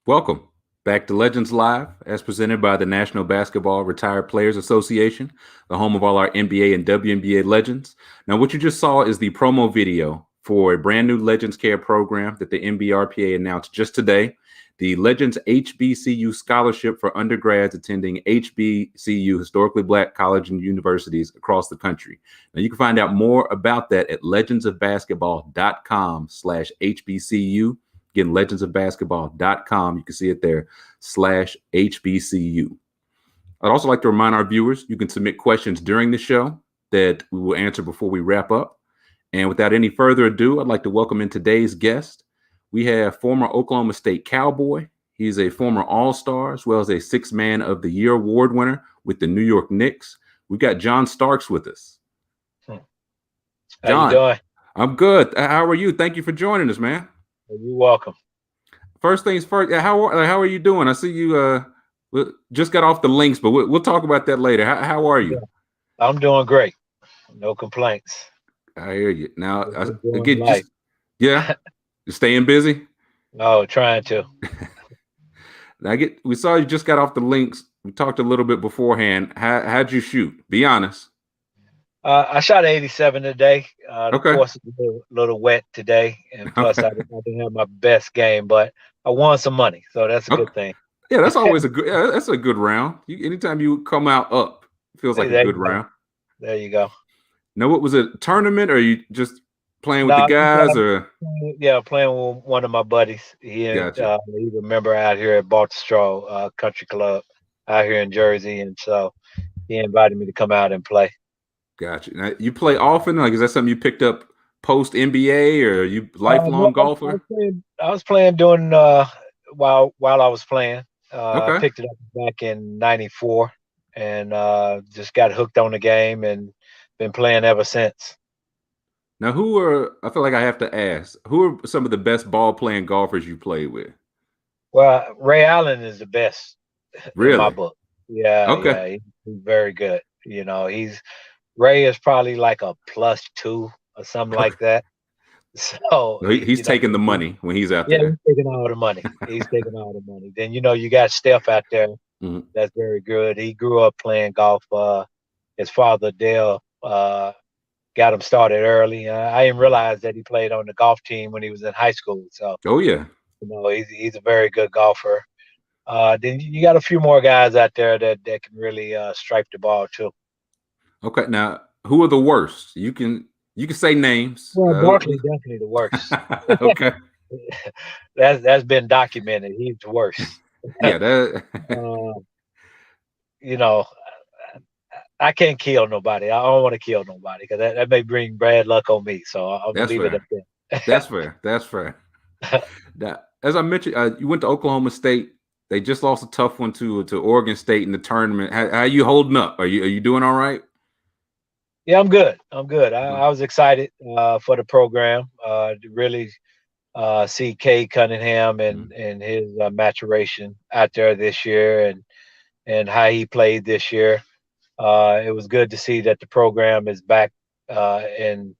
Welcome back to Legends Live, as presented by the National Basketball Retired Players Association, the home of all our NBA and WNBA legends. Now, what you just saw is the promo video for a brand new Legends Care program that the NBRPA announced just today, the Legends HBCU Scholarship for undergrads attending HBCU, historically Black colleges and universities across the country. Now, you can find out more about that at legendsofbasketball.com/HBCU. Again, legendsofbasketball.com. You can see it there, /HBCU. I'd also like to remind our viewers, you can submit questions during the show that we will answer before we wrap up. And without any further ado, I'd like to welcome in today's guest. We have former Oklahoma State Cowboy. He's a former All-Star, as well as a Sixth Man of the Year award winner with the New York Knicks. We've got John Starks with us. How John, you doing? I'm good. How are you? Thank you for joining us, man. You're welcome. First things first, how are you doing? I see you just got off the links, but we'll talk about that later. How are you? I'm doing great. No complaints. I hear you. Now, Again, you're staying busy? Oh, trying to. Now, we saw you just got off the links. We talked a little bit beforehand. How'd you shoot? Be honest. I shot 87 today. The course is a little wet today, and plus I didn't have my best game, but I won some money, so that's a good thing. Yeah, that's always a good. Yeah, that's a good round. Anytime you come out up, it feels like a good round. There you go. Now, what was it? Tournament, or are you just playing with the guys, or? Yeah, playing with one of my buddies. He's a member out here at Baltusrol Country Club out here in Jersey, and so he invited me to come out and play. Gotcha. Now, you play often? Like, is that something you picked up post NBA, or are you lifelong golfer? I was playing during while I was playing. I picked it up back in '94, and just got hooked on the game and been playing ever since. Now, I feel like I have to ask, who are some of the best ball playing golfers you played with? Well, Ray Allen is the best in my book. Yeah, okay. Yeah, he's very good. You know, Ray is probably like a +2 or something like that. So he's taking the money when he's out there. Yeah, he's taking all the money. He's taking all the money. Then you got Steph out there. That's very good. He grew up playing golf. His father Dale got him started early. I didn't realize that he played on the golf team when he was in high school. So he's a very good golfer. Then you got a few more guys out there that can really stripe the ball too. Okay, now who are the worst? You can say names. Well, Barkley definitely the worst. Okay, that's been documented. He's the worst. Yeah, I can't kill nobody. I don't want to kill nobody because that may bring bad luck on me. So I'll leave it at that. That's fair. That's fair. Now, as I mentioned, you went to Oklahoma State. They just lost a tough one to Oregon State in the tournament. How are you holding up? Are you doing all right? Yeah, I'm good. I was excited for the program to really see Cunningham and his maturation out there this year and how he played this year. It was good to see that the program is back in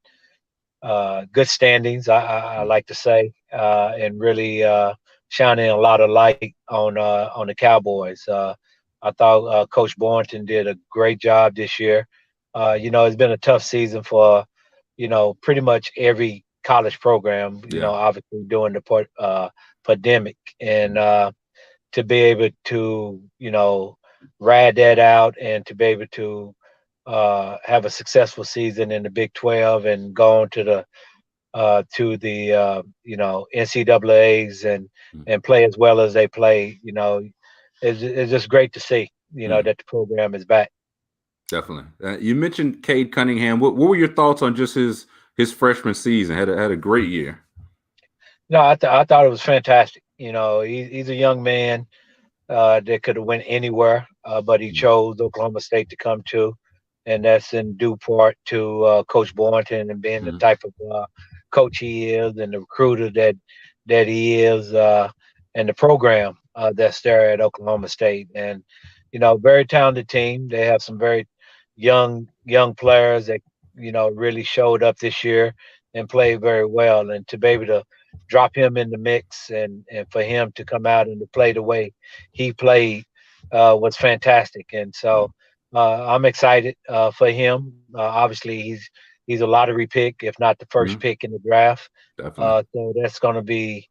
good standings, I like to say, and really shining a lot of light on the Cowboys. I thought Coach Boynton did a great job this year. It's been a tough season for, pretty much every college program, obviously during the pandemic. And to be able to, ride that out and to be able to have a successful season in the Big 12 and go on to the NCAAs and play as well as they play, it's just great to see, that the program is back. Definitely. You mentioned Cade Cunningham. What were your thoughts on just his freshman season? Had a great year. No, I thought it was fantastic. He's a young man that could have went anywhere, but he chose Oklahoma State to come to, and that's in due part to Coach Boynton and being the type of coach he is and the recruiter that he is, and the program that's there at Oklahoma State. And very talented team. They have some very young players that really showed up this year and played very well. And to be able to drop him in the mix, and for him to come out and to play the way he played was fantastic. And so I'm excited for him. Obviously, he's a lottery pick, if not the first pick in the draft. Definitely. So that's going to be,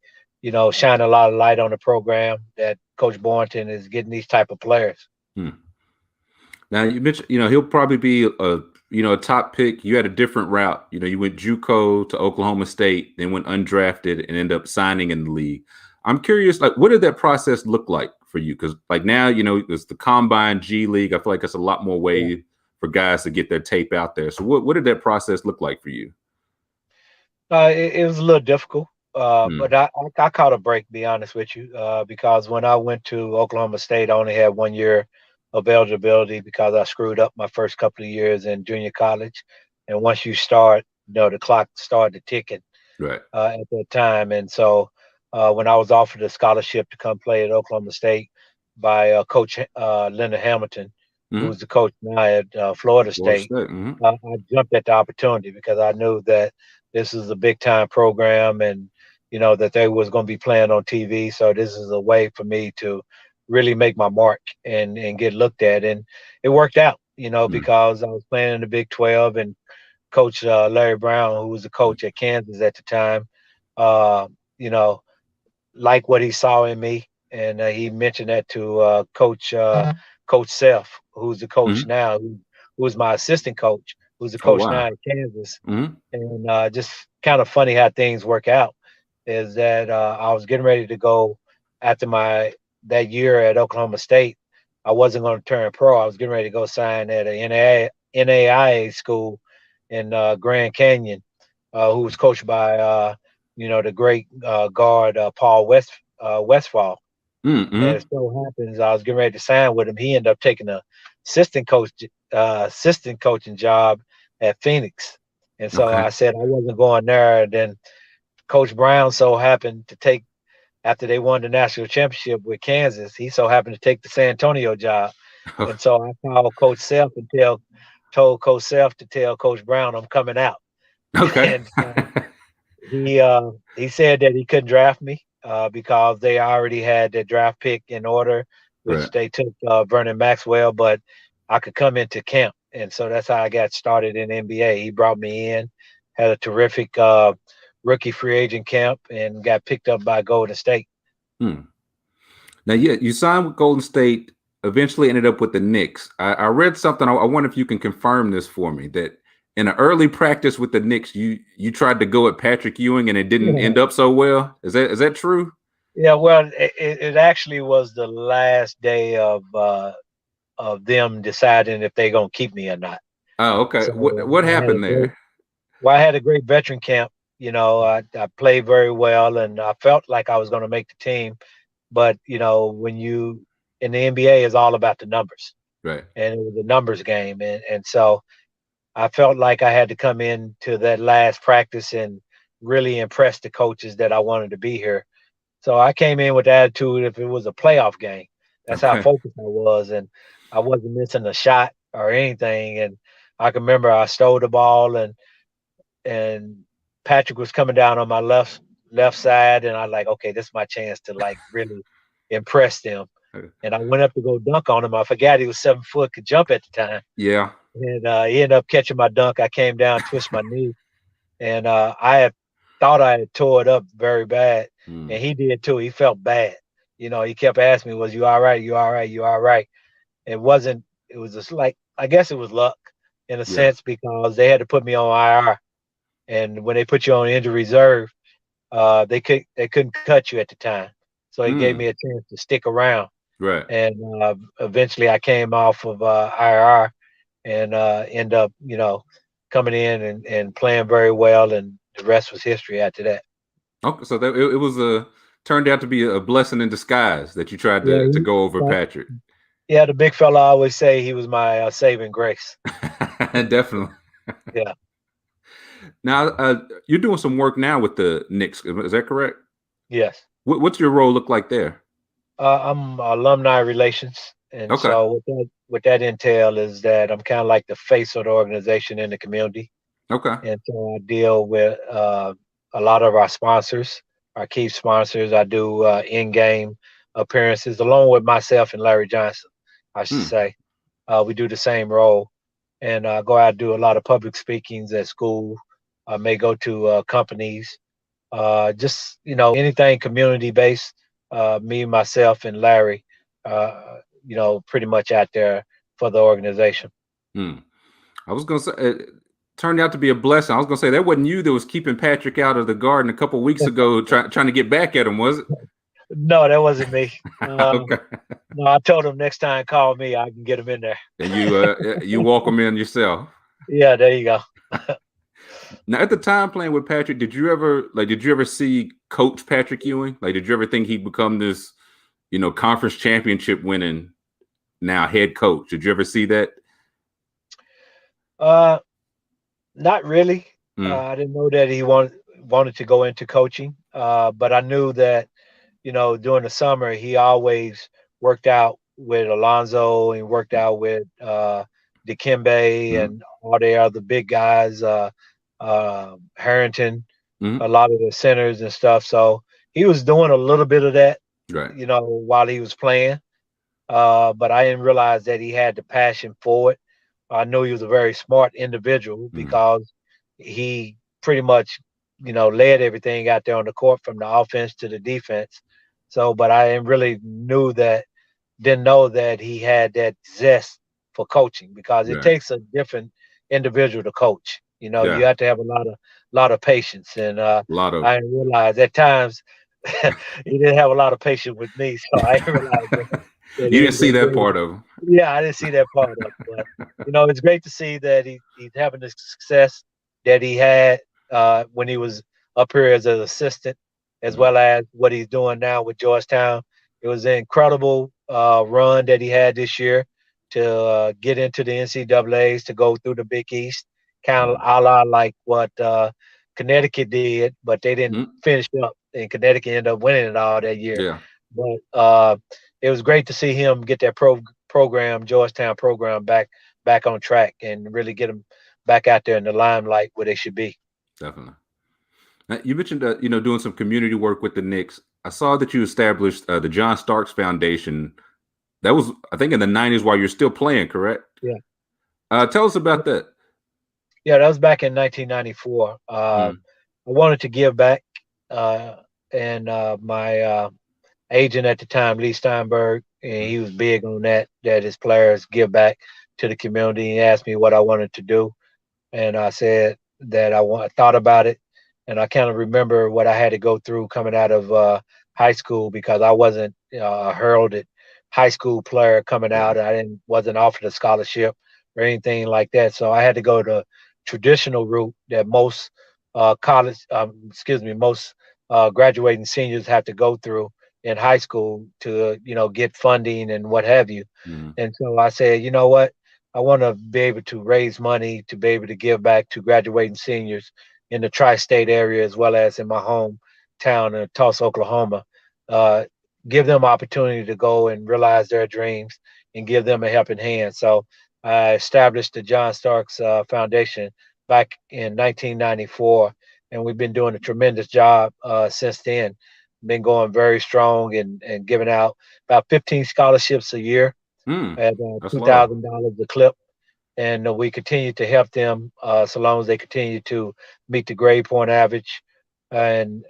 shine a lot of light on the program that Coach Boynton is getting these type of players. Now you mentioned, he'll probably be a top pick. You had a different route. You went JUCO to Oklahoma State, then went undrafted and ended up signing in the league. I'm curious, like, what did that process look like for you? Because like now, there's the Combine, G League. I feel like it's a lot more way for guys to get their tape out there. So what did that process look like for you? It was a little difficult, but I caught a break, to be honest with you, because when I went to Oklahoma State, I only had 1 year of eligibility because I screwed up my first couple of years in junior college. And once you start, the clock started ticking Right. At that time. And so when I was offered a scholarship to come play at Oklahoma State by Coach Leonard Hamilton, who's the coach now at Florida State, I jumped at the opportunity because I knew that this is a big time program, and that they was going to be playing on TV. So this is a way for me to really make my mark and get looked at. And it worked out, because I was playing in the Big 12, and Coach Larry Brown, who was the coach at Kansas at the time, liked what he saw in me. And he mentioned that to Coach Self, who's the coach now, who's my assistant coach, who's the coach now at Kansas. And just kind of funny how things work out is that I was getting ready to go after that year at Oklahoma State. I wasn't going to turn pro. I was getting ready to go sign at a NAIA school in Grand Canyon, who was coached by the great guard Paul Westfall. And it so happens I was getting ready to sign with him. He ended up taking a assistant coaching job at Phoenix. And so I said I wasn't going there. And then Coach Brown so happened to take, after they won the national championship with Kansas, he so happened to take the San Antonio job. And so I called Coach Self and told Coach Self to tell Coach Brown I'm coming out. Okay. And he said that he couldn't draft me because they already had their draft pick in order, which they took Vernon Maxwell, but I could come into camp. And so that's how I got started in NBA. He brought me in, had a terrific rookie free agent camp, and got picked up by Golden State. Now, you signed with Golden State, eventually ended up with the Knicks. I read something. I wonder if you can confirm this for me, that in an early practice with the Knicks, you tried to go at Patrick Ewing and it didn't end up so well. Is that true? Yeah, well, it actually was the last day of them deciding if they're gonna keep me or not. Oh, okay. So what happened there? I had a great veteran camp. I played very well, and I felt like I was going to make the team. But when you in the NBA, is all about the numbers, right? And it was a numbers game, and so I felt like I had to come in to that last practice and really impress the coaches that I wanted to be here. So I came in with the attitude if it was a playoff game. That's how focused I was, and I wasn't missing a shot or anything. And I can remember I stole the ball, and Patrick was coming down on my left side, and I like, okay, this is my chance to like really impress them. And I went up to go dunk on him. I forgot he was 7 foot, could jump at the time. Yeah. And he ended up catching my dunk. I came down, twist my knee, and I had thought I had tore it up very bad, and he did too. He felt bad. He kept asking me, "Was you all right? You all right? You all right?" It wasn't. It was just like, I guess it was luck in a sense, because they had to put me on IR, and when they put you on injury reserve, they couldn't cut you at the time, so he gave me a chance to stick around. Right. And eventually, I came off of IR and end up, coming in and playing very well, and the rest was history after that. Okay, so it was turned out to be a blessing in disguise that you tried to go over Patrick. Yeah, the big fella always say he was my saving grace. Definitely. Yeah. Now, you're doing some work now with the Knicks. Is that correct? Yes. What's your role look like there? I'm alumni relations. And so what that entail is that I'm kind of like the face of the organization in the community. Okay. And so I deal with a lot of our sponsors. our key sponsors. I do in-game appearances along with myself and Larry Johnson, I should Hmm. say. We do the same role, and go out and do a lot of public speakings at school. I may go to companies, just anything community based. Me, myself, and Larry, pretty much out there for the organization. Hmm. I was gonna say it turned out to be a blessing. I was gonna say that wasn't you that was keeping Patrick out of the garden a couple weeks ago, trying to get back at him, was it? No, that wasn't me. Okay. No, I told him next time call me, I can get him in there. And you walk him in yourself. Yeah, there you go. Now, at the time playing with Patrick, did you ever see Coach Patrick Ewing? Like, did you ever think he'd become this, conference championship winning now head coach? Did you ever see that? Uh, Not really. Mm, I didn't know that he wanted to go into coaching. But I knew that during the summer he always worked out with Alonzo and worked out with Dikembe mm, and all the other big guys, Harrington, mm, a lot of the centers and stuff. So he was doing a little bit of that, right. while he was playing. But I didn't realize that he had the passion for it. I knew he was a very smart individual Mm, because he pretty much, led everything out there on the court from the offense to the defense. So, but I didn't know that he had that zest for coaching because it right. takes a different individual to coach. You Yeah. have to have a lot of patience, and A lot of. I didn't realize at times he didn't have a lot of patience with me, so I didn't realize that You he didn't was see a that great. part of him. Yeah, I didn't see that part of it, but it's great to see that he's having the success that he had when he was up here as an assistant, as Mm, well as what he's doing now with Georgetown. It was an incredible run that he had this year to get into the NCAA's, to go through the Big East, kind of mm, a la like what Connecticut did, but they didn't mm, finish up, and Connecticut ended up winning it all that year. yeah. But it was great to see him get that program, Georgetown program, back on track and really get them back out there in the limelight where they should be. Definitely. Now, you mentioned doing some community work with the Knicks. I saw that you established the John Starks Foundation. That was, I think, in the '90s while you're still playing, correct? Yeah. Tell us about that. Yeah, that was back in 1994. Mm, I wanted to give back, uh, and my agent at the time, Lee Steinberg, and mm, he was big on that his players give back to the community. He asked me what I wanted to do, and I said that I thought about it, and I kind of remember what I had to go through coming out of high school because I wasn't a heralded high school player coming yeah. out. I didn't wasn't offered a scholarship or anything like that, so I had to go the traditional route that most most graduating seniors have to go through in high school to get funding and what have you. Mm, And so I said, you know what? I want to be able to raise money to be able to give back to graduating seniors in the tri-state area as well as in my hometown in Tulsa, Oklahoma. Uh, give them opportunity to go and realize their dreams and give them a helping hand. So I established the John Starks Foundation back in 1994, and we've been doing a tremendous job since then. Been going very strong and giving out about 15 scholarships a year mm, at that's a lot. $2,000 a clip, and we continue to help them so long as they continue to meet the grade point average. And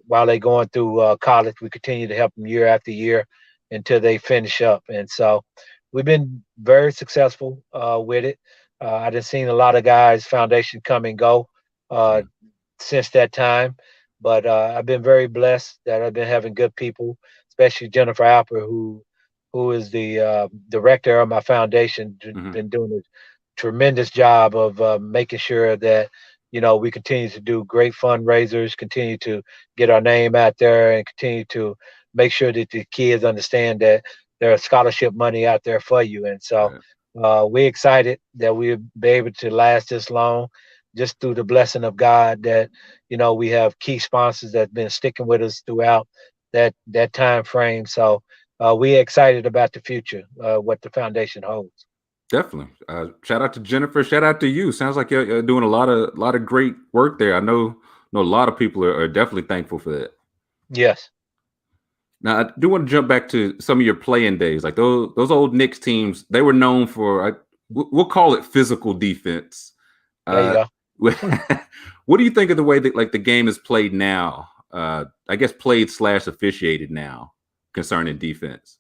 while they're going through college, we continue to help them year after year until they finish up. And so we've been very successful with it. I done seen a lot of guys foundation come and go uh, Mm, since that time, but I've been very blessed that I've been having good people, especially Jennifer Alper, who is the director of my foundation, mhm, been doing a tremendous job of making sure that we continue to do great fundraisers, continue to get our name out there, and continue to make sure that the kids understand that there's scholarship money out there for you. And so right. we're excited that we'll be able to last this long, just through the blessing of God that we have key sponsors that've been sticking with us throughout that time frame. So we're excited about the future, what the foundation holds. Definitely. Shout out to Jennifer. Shout out to you. Sounds like you're doing a lot of great work there. I know a lot of people are definitely thankful for that. Yes. Now, I do want to jump back to some of your playing days. Like those old Knicks teams, they were known for, we'll call it physical defense. There you go. What do you think of the way that like the game is played now? I guess played / officiated now concerning defense.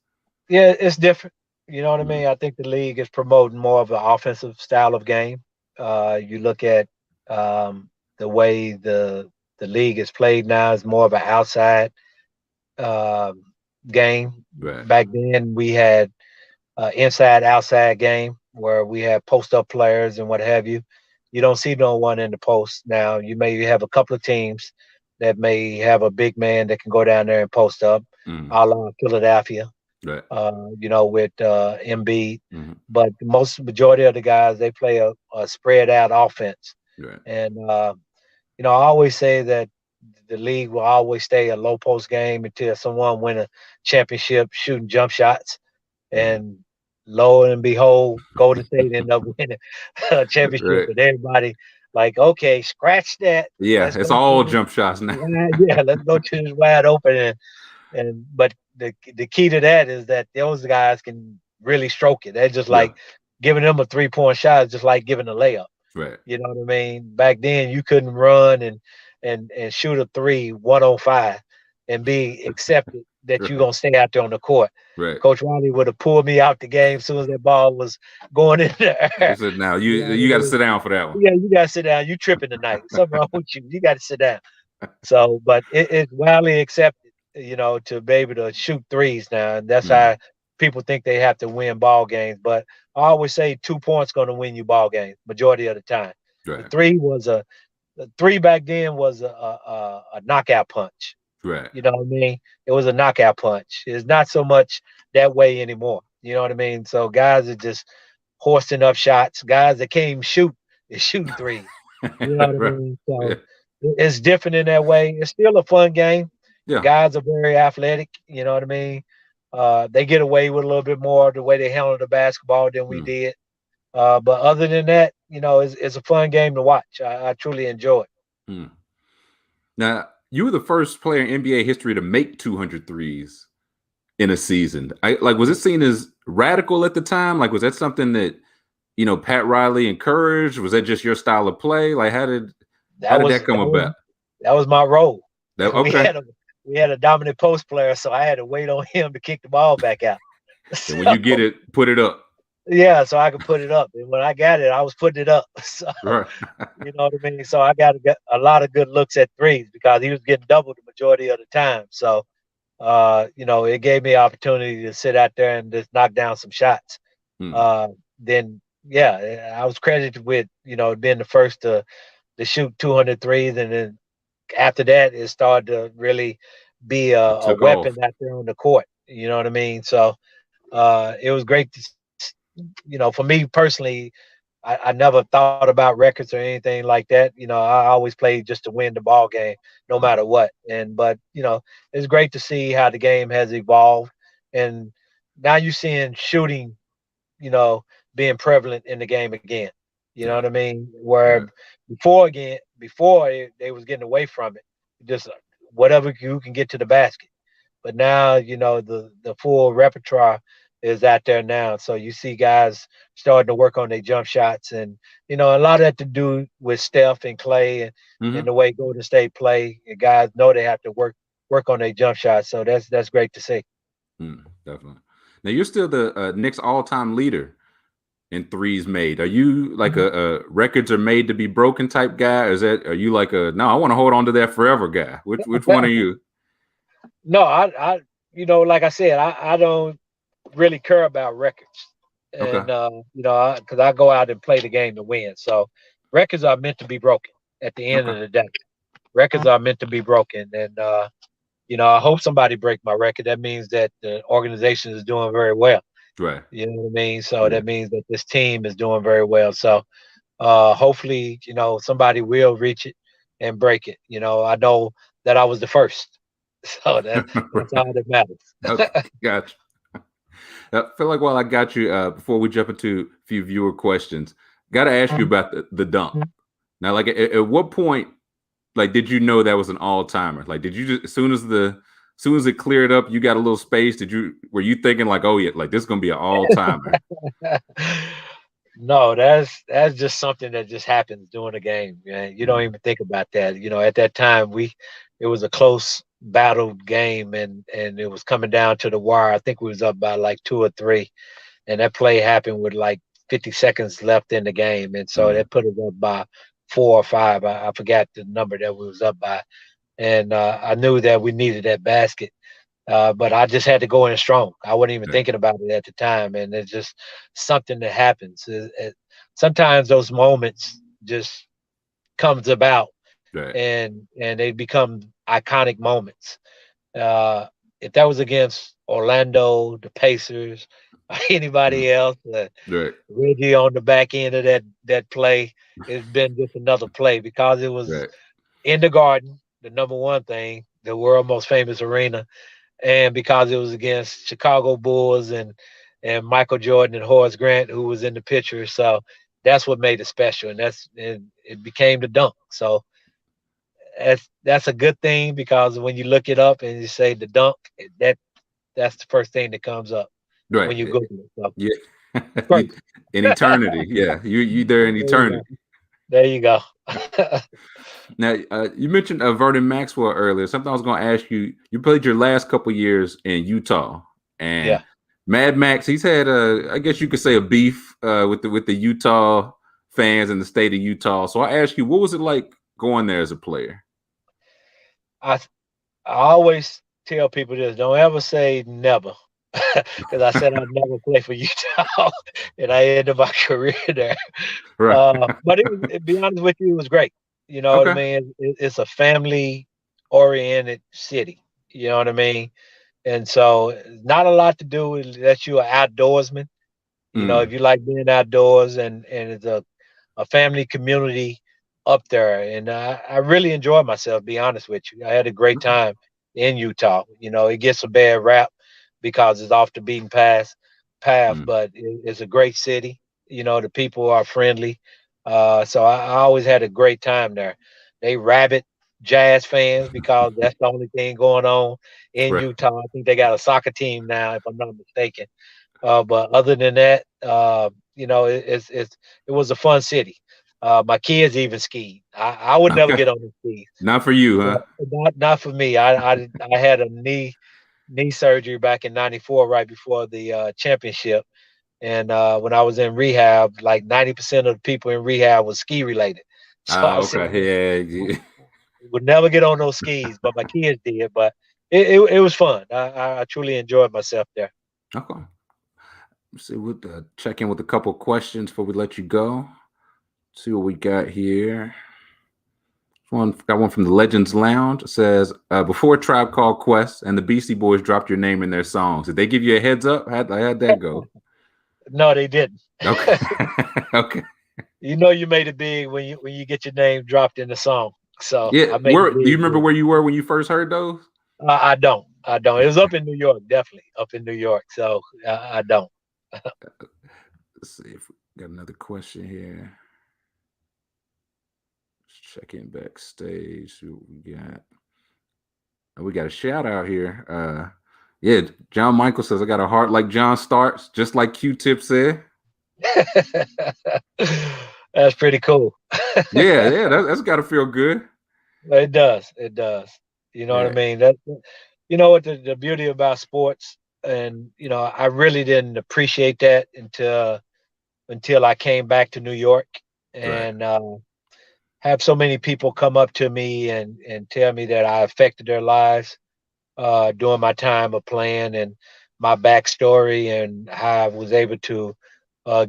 Yeah, it's different. You know what I Mm, mean? I think the league is promoting more of an offensive style of game. You look at the way the league is played now is more of an outside um game. right. Back then, we had inside outside game where we had post up players and what have you. You don't see no one in the post now. You may have a couple of teams that may have a big man that can go down there and post up, Mm, a la Philadelphia. right. With Embiid, Mm-hmm, but the most majority of the guys they play a spread out offense, right. and I always say that the league will always stay a low post game until someone win a championship shooting jump shots, Mm, and lo and behold, Golden State end up winning a championship, right. and everybody like, okay, scratch that. Yeah, Let's it's go to all this jump shots now. yeah, let's go to this wide open and but the key to that is that those guys can really stroke it. They're just Yeah, like giving them a 3-point shot is just like giving a layup. right. You know what I mean? Back then you couldn't run and shoot a 3 1-on-5 and be accepted that you're Right. gonna stay out there on the court. Right. Coach Riley would have pulled me out the game as soon as that ball was going in the He air. said, "Now you You know what I you got to mean? sit down for that one." Yeah, you gotta sit down. You tripping tonight. Something wrong with you. You gotta sit down. So, but it's widely accepted, to be able to shoot threes now, and that's Mm, how people think they have to win ball games. But I always say 2 points going to win you ball games majority of the time. The right. three was the three back then was a knockout punch. Right. You know what I mean? It was a knockout punch. It's not so much that way anymore. You know what I mean? So guys are just hoisting up shots. Guys that can't even shoot is shooting threes. You know what I Right. mean? Yeah. So it's different in that way. It's still a fun game. The Yeah. guys are very athletic. You know what I mean? They get away with a little bit more the way they handle the basketball than we Mm, did. But other than that, it's a fun game to watch. I truly enjoy it. mm. Now, you were the first player in NBA history to make 200 threes in a season. Was it seen as radical at the time? Like, was that something that Pat Riley encouraged? Was that just your style of play? Like, how That did was that come that was about? that was my role. That We okay? had a we had a dominant post player, so I had to wait on him to kick the ball back out. And when you get So it, put it up. yeah, so I could put it up. And when I got it, I was putting it up. So Right. you know what I mean? So I got to get a lot of good looks at threes because he was getting double the majority of the time. So it gave me opportunity to sit out there and just knock down some shots. Mm, Uh, then yeah, I was credited with, being the first to shoot 200 threes, and then after that it started to really be it a took weapon off. out there on the court. You know what I mean? So it was great to, for me personally, I never thought about records or anything like that. I always played just to win the ball game, no Mm, matter what. But it's great to see how the game has evolved, and now you're seeing shooting, you know, being prevalent in the game again. You know right. what I mean? Where Right. before they was getting away from it, just whatever you can get to the basket. But now, the full repertoire is out there now. So you see guys starting to work on their jump shots, and a lot of that to do with Steph and Clay and Mm-hmm. the way Golden State play. And guys know they have to work on their jump shots. So that's great to see. Mm, definitely. Now you're still the Knicks all-time leader in threes made. Are you like a records are made to be broken type guy? Or are you like a no? I want to hold on to that forever guy. Which one are you? No, like I said, I don't really care about records, Okay. and because I go out and play the game to win. So records are meant to be broken. At the end Okay. of the day, records are meant to be broken, and I hope somebody break my record. That means that the organization is doing very well. Right. You know what I mean? So Yeah. that means that this team is doing very well. So hopefully, somebody will reach it and break it. I know that I was the first, so that's Right. all that matters. Okay. Gotcha. I feel like while I got you, before we jump into a few viewer questions, got to ask you about the dump. Now, like, at what point, like, did you know that was an all timer? Like, did you just as soon as it cleared up, you got a little space. Were you thinking like, oh yeah, like this is gonna be an all timer? No, that's just something that just happens during a game, man. You don't even think about that. At that time it was a close battled game, and it was coming down to the wire. I think we was up by like 2 or 3, and that play happened with like 50 seconds left in the game, and so that put us up by 4 or 5. I forgot the number that we was up by, and I knew that we needed that basket. But I just had to go in strong. I wasn't even thinking about it at the time, and it's just something that happens. Sometimes those moments just comes about, Right. and they become iconic moments. Uh, if that was against Orlando, the Pacers, or anybody else, Right. Reggie on the back end of that play, it's been just another play because it was Right. in the Garden, the number one thing, the world most famous arena, and because it was against Chicago Bulls and Michael Jordan and Horace Grant, who was in the picture. So that's what made it special, and it became the dunk. So that's a good thing because when you look it up and you say the dunk, that's the first thing that comes up Right. when you Google it. So Yeah. great. In eternity. Yeah. You there in eternity. There you go. Now, you mentioned Vernon Maxwell earlier. Something I was going to ask you. You played your last couple years in Utah, and Yeah. Mad Max. He's had I guess you could say, a beef with the Utah fans in the state of Utah. So I ask you, what was it like going there as a player? I I always tell people this: don't ever say never, because I said I'd never play for Utah, and I ended my career there. Right. But to be honest with you, it was great. You know what I Okay. mean? It's a family-oriented city. You know what I mean? And so, not a lot to do with that. You're an outdoorsman. If Mm. you like being outdoors, and it's a family community up there, and I really enjoyed myself. Be honest with you, I had a great Okay. time in Utah. It gets a bad rap because it's off the beaten path, Mm. but it's a great city. The people are friendly, so I always had a great time there. They rabid Jazz fans because that's the only thing going on in Right. Utah. I think they got a soccer team now, if I'm not mistaken. But other than that, it was a fun city. My kids even skied. I would never Okay. get on the skis. Not for you, huh? Not for me. I had a knee surgery back in '94, right before the championship. And when I was in rehab, like 90% of the people in rehab was ski related. So I said, Okay. Yeah. would never get on those skis, but my kids did. But it was fun. I truly enjoyed myself there. Okay. Let's see what check in with a couple questions before we let you go. See what we got here. Got one from the Legends Lounge. It says, before Tribe Called Quest and the Beastie Boys dropped your name in their songs, did they give you a heads up? How'd that go? No, they didn't. Okay. Okay. You made it big when you get your name dropped in the song. So Yeah. I made it Where do you big. remember where you were when you first heard those? I don't. I don't. It was up in New York, definitely up in New York. So I don't. Let's see if we got another question here. Let's check in backstage. See what we got. Oh, we got a shout out here. Yeah, John Michael says, I got a heart like John Starks, just like Q-Tip said. That's pretty cool. Yeah, that's got to feel good. It does. It does. You know what I Yeah, mean? What the beauty about sports, and I really didn't appreciate that until I came back to New York, right. and have so many people come up to me and tell me that I affected their lives during my time of playing, and my backstory, and how I was able to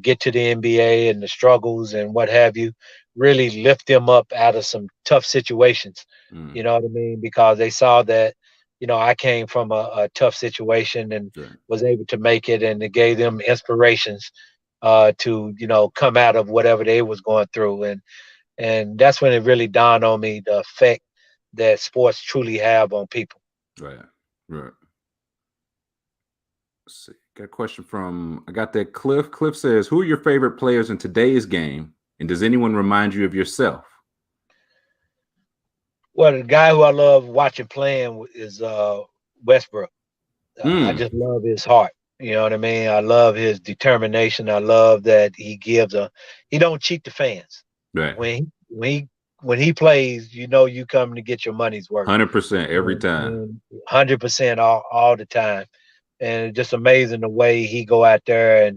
get to the NBA, and the struggles and what have you, really lift them up out of some tough situations. Mm, You know what I mean? Because they saw that, I came from a tough situation and right. was able to make it, and it gave them inspirations to come out of whatever they was going through, and that's when it really dawned on me the effect that sports truly have on people. Right. Right. Let's see. Got a question from I got that Cliff. Cliff says, who are your favorite players in today's game? And does anyone remind you of yourself? Well, the guy who I love watching playing is Westbrook. I Mm, just love his heart. You know what I mean? I love his determination. I love that he don't cheat the fans. right. When he plays, you coming to get your money's worth. 100% every time. 100% all the time. And it's just amazing the way he go out there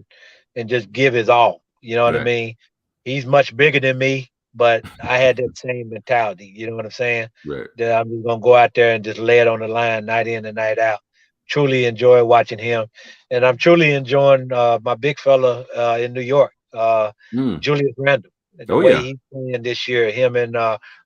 and just give his all. You know what I Right. mean? He's much bigger than me, but I had that same mentality. You know what I'm saying? Right. That I'm just gonna go out there and just lay it on the line night in and night out. Truly enjoy watching him, and I'm truly enjoying my big fella in New York, Mm. Julius Randle. The Oh way yeah, he's playing this year, him and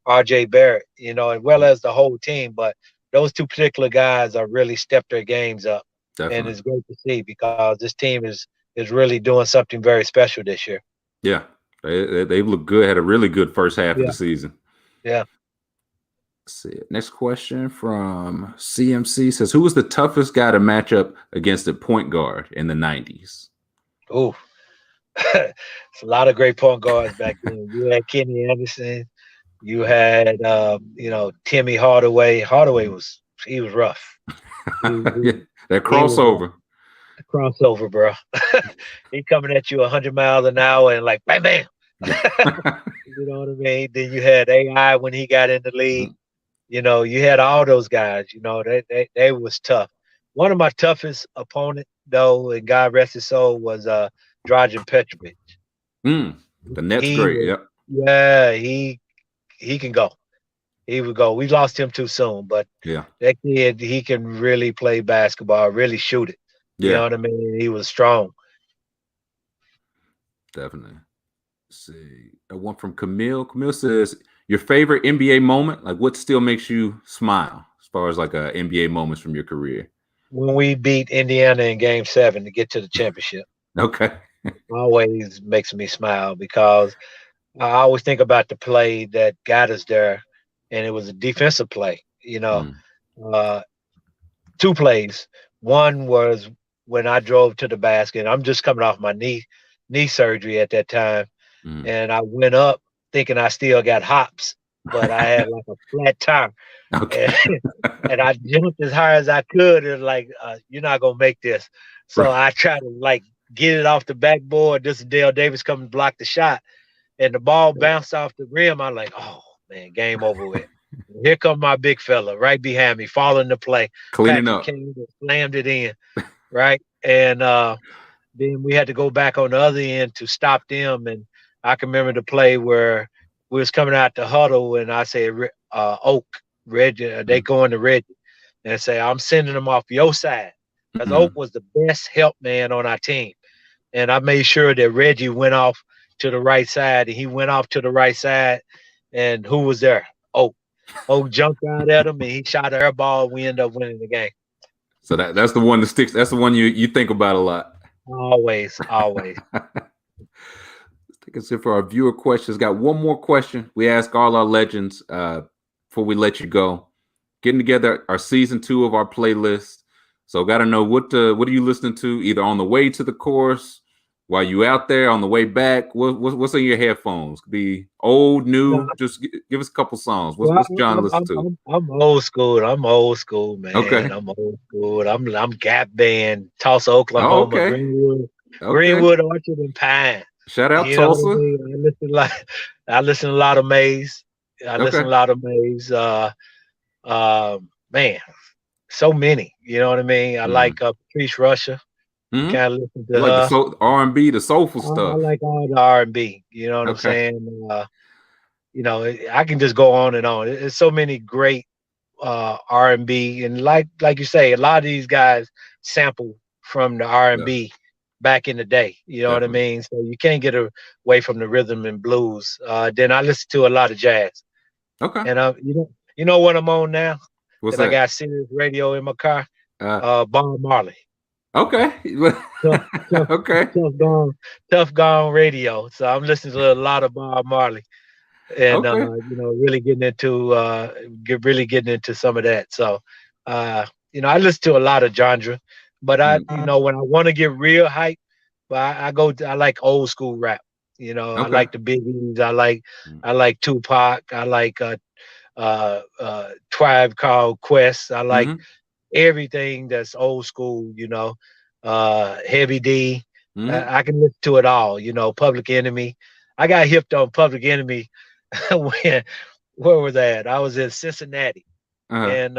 R.J. Barrett, as well as the whole team. But those two particular guys are really stepped their games up, and definitely. it's great to see because this team is really doing something very special this year. Yeah. They look good. Had a really good first half of Yeah, the season. yeah. Let's see. Next question from CMC says, "Who was the toughest guy to match up against at point guard in the '90s?" Ooh, it's a lot of great point guards back then. You had Kenny Anderson. You had Timmy Hardaway. Hardaway was rough. He Yeah, he, that he was rough. crossover. Crossover, bro. He coming at you 100 miles an hour and like bam bam. You know what I mean? Then you had AI when he got in the league. You had all those guys. They was tough. One of my toughest opponent though, and God rest his soul, was Dragan Petrovic. Mm, the net's He great. was, Yep. yeah, he can go. He would go. We lost him too soon, but Yeah. that kid, he can really play basketball, really shoot it. You know Yeah. what I mean? He was strong. Definitely. Let's see. One from Camille. Camille says, "Your favorite NBA moment? Like, what still makes you smile as far as like NBA moments from your career?" When we beat Indiana in Game 7 to get to the championship, Okay. always makes me smile because I always think about the play that got us there, and it was a defensive play. Mm, Uh, two plays. One was when I drove to the basket. I'm just coming off my knee surgery at that time, mm. and I went up thinking I still got hops, but I had like a flat tire, and, Okay. and I jumped as high as I could. And like, you're not gonna make this. So Right. I tried to like get it off the backboard. This is Dale Davis coming to block the shot, and the ball bounced off the rim. I'm like, oh man, game over with. Here come my big fella right behind me, following the play. Cleaning Patrick up. came and slammed it in, right? And then we had to go back on the other end to stop them. And I can remember the play where we was coming out the huddle, and I said, Oak, Reggie, they Mm, going to Reggie, and I say, I'm sending them off your side because Oak mm. was the best help man on our team, and I made sure that Reggie went off to the right side, and he went off to the right side, and who was there? Oak. Oak jumped out at him, and he shot an air ball. We ended up winning the game. So that's the one that sticks. That's the one you think about a lot. Always, always. Let's take us in for our viewer questions. Got one more question. We ask all our legends before we let you go. Getting together our season 2 of our playlist. So got to know what are you listening to either on the way to the course, while you out there, on the way back. What's in your headphones? Could be old, new. Just give us a couple songs. Well, What's John listen to? I'm old school. I'm old school, man. Okay. I'm old school. I'm Gap Band, Tulsa, Oh, Oklahoma, okay. Okay. Greenwood, Orchard, and Pine. Shout out You know what I Tulsa. mean? I listen a lot of Maze. I listen Okay. a lot of Maze. Man, so many. You know what I mean? I like Mm. Patrice Russia. Hmm. Kind of listen You to like the her. soul R&B, the soulful I stuff. like all the R&B. You know what I'm Okay. saying? I can just go on and on. There's so many great R&B, and like you say, a lot of these guys sample from the Yeah, R&B back in the day. You know what I definitely. mean? So you can't get away from the rhythm and blues. Then I listen to a lot of jazz, Okay. and you know what I'm on now What's because I that? got Sirius radio in my car. Uh, Bob Marley, okay. tough, tough, Okay. tough gone radio. So I'm listening to a lot of Bob Marley and Okay. really really getting into some of that. So I listen to a lot of genre, but Mm, when I want to get real hype, but I like old school rap. I okay. like the Biggies. I Mm, like Tupac. I like Tribe Called Quest. I like Mm-hmm. everything that's old school, Heavy D. Mm-hmm. I can listen to it all, Public Enemy. I got hipped on Public Enemy when where was that? I was in Cincinnati, Uh-huh. and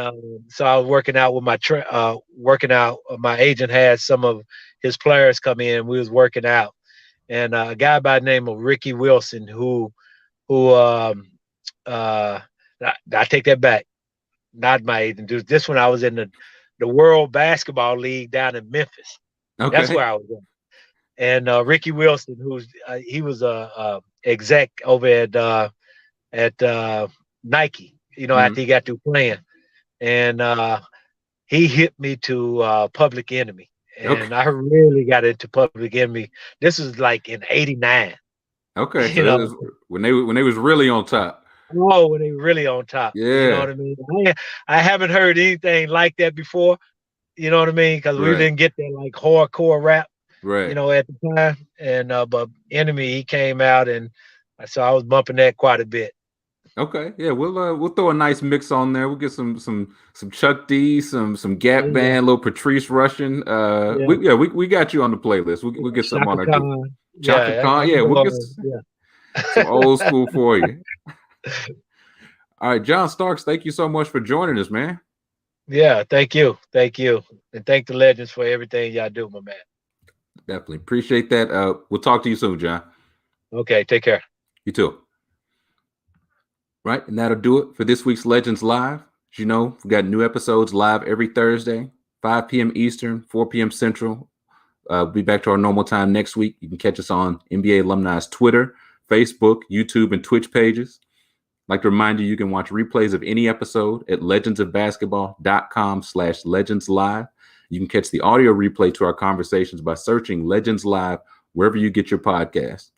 so I was working out with working out. My agent had some of his players come in. We was working out, and a guy by the name of Ricky Wilson, who uh, I take that back. Not my agent. This one I was in the World Basketball League down in Memphis. That's Okay. where I was at. And Ricky Wilson, he was a exec over at Nike. Mm-hmm. After he got through playing, and he hit me to Public Enemy, Okay. and I really got into Public Enemy. This was like in '89. Okay. You So it know, was when they was really on top. oh, when they were really on top. You know Yeah. what I mean? I haven't heard anything like that before. You know what I mean? Because we Right. didn't get that like hardcore rap, Right. at the time. And but Enemy, he came out, and so I was bumping that quite a bit. Okay. Yeah, we'll throw a nice mix on there. We'll get some Chuck D, some Gap Yeah, Band, little Patrice Russian. yeah, we got you on the playlist. We'll get something on Shaka there too. Khan. Chaka Yeah, Khan. Yeah, we'll get yeah. some old school for you. All right, John Starks, thank you so much for joining us, man. Yeah, thank you, and thank the legends for everything y'all do, my man. Definitely appreciate that. We'll talk to you soon, John. Okay, take care. You too. Right, and that'll do it for this week's Legends Live. As you know, we've got new episodes live every Thursday, 5 p.m. Eastern, 4 p.m. Central. We'll be back to our normal time next week. You can catch us on NBA Alumni's Twitter, Facebook, YouTube, and Twitch pages. I'd like to remind you can watch replays of any episode at legendsofbasketball.com/legendslive. You can catch the audio replay to our conversations by searching Legends Live wherever you get your podcast.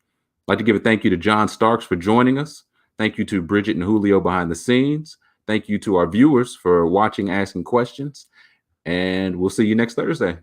I'd like to give a thank you to John Starks for joining us. Thank you to Bridget and Julio behind the scenes. Thank you to our viewers for watching, asking questions. And we'll see you next Thursday.